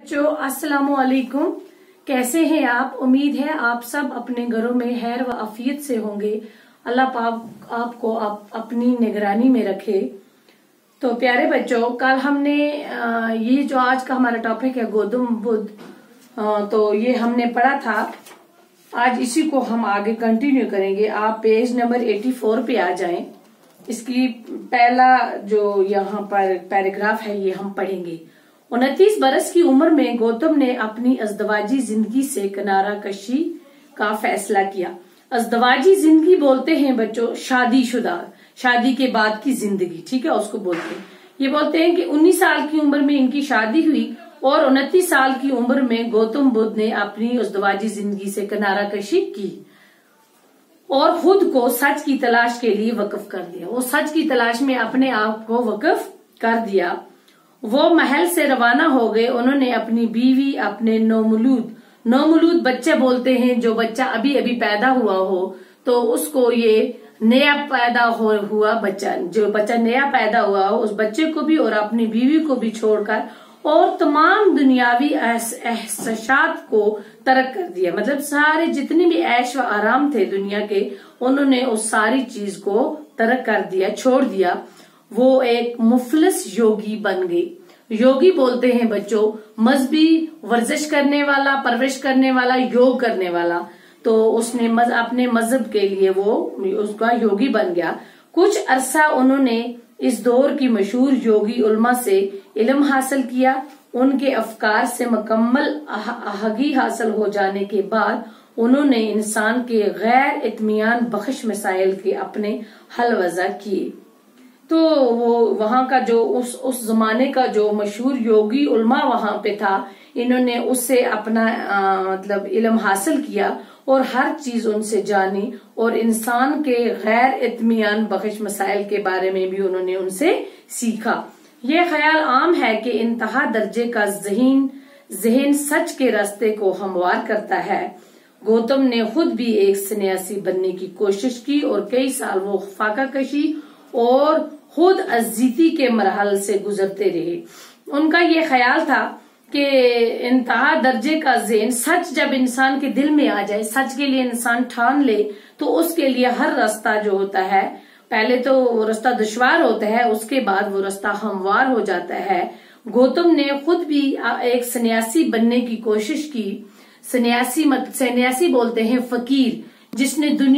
अस्सलाम वालेकुम। कैसे हैं आप? उम्मीद है आप सब अपने घरों में खैर व आफियत से होंगे। अल्लाह पाक आपको अपनी निगरानी में रखे। तो प्यारे बच्चों, कल हमने ये जो आज का हमारा टॉपिक है गौतम बुद्ध, तो ये हमने पढ़ा था। आज इसी को हम आगे कंटिन्यू करेंगे। आप पेज नंबर 84 पे आ जाएं। इसकी पहला जो यहाँ पर पैराग्राफ है ये हम पढ़ेंगे। 29 बरस की उम्र में गौतम ने अपनी अज़दवाजी जिंदगी से किनारा कशी का फैसला किया। अज़दवाजी जिंदगी बोलते हैं बच्चों शादीशुदा, शादी के बाद की जिंदगी, ठीक है, उसको बोलते हैं। ये बोलते हैं कि 19 साल की उम्र में इनकी शादी हुई और 29 साल की उम्र में गौतम बुद्ध ने अपनी अज़दवाजी जिंदगी से किनारा कशी की और खुद को सच की तलाश के लिए वक्फ कर दिया। वो सच की तलाश में अपने आप को वक्फ कर दिया। वो महल से रवाना हो गए। उन्होंने अपनी बीवी, अपने नौमूलूद बच्चे बोलते हैं जो बच्चा अभी अभी पैदा हुआ हो, तो उसको ये नया पैदा हुआ बच्चा, जो बच्चा नया पैदा हुआ हो उस बच्चे को भी और अपनी बीवी को भी छोड़कर और तमाम दुनियावी एहसासात को तर्क कर दिया। मतलब सारे जितने भी ऐश व आराम थे दुनिया के, उन्होंने उस सारी चीज को तर्क कर दिया, छोड़ दिया। वो एक मुफलिस योगी बन गई। योगी बोलते हैं बच्चों मजहबी वर्जिश करने वाला, परवरिश करने वाला, योग करने वाला। तो उसने अपने मजहब के लिए वो उसका योगी बन गया। कुछ अरसा उन्होंने इस दौर की मशहूर योगी उल्मा से इल्म हासिल किया। उनके अफकार से मुकम्मल आगाही हासिल हो जाने के बाद उन्होंने इंसान के गैर इत्मीनान बख्श मसाइल के अपने हल वज़ा किए। तो वो वहां का जो उस जमाने का जो मशहूर योगी उल्मा वहां पे था, इन्होंने उससे अपना मतलब इल्म हासिल किया और हर चीज उनसे जानी और इंसान के गैर इत्मीनान बख्श मसाइल के बारे में भी उन्होंने उनसे सीखा। ये ख्याल आम है कि इंतहा दर्जे का जहन सच के रास्ते को हमवार करता है। गौतम ने खुद भी एक सन्यासी बनने की कोशिश की और कई साल वो फाका कशी और खुद अजीती के मरहल से गुजरते रहे। उनका ये ख्याल था कि इंतहा दर्जे का ज़हन, सच जब इंसान के दिल में आ जाए, सच के लिए इंसान ठान ले, तो उसके लिए हर रास्ता जो होता है, पहले तो वो रास्ता दुश्वार होता है, उसके बाद वो रास्ता हमवार हो जाता है। गौतम ने खुद भी एक सन्यासी बनने की कोशिश की। सन्यासी बोलते हैं फकीर, जिसने दुनिया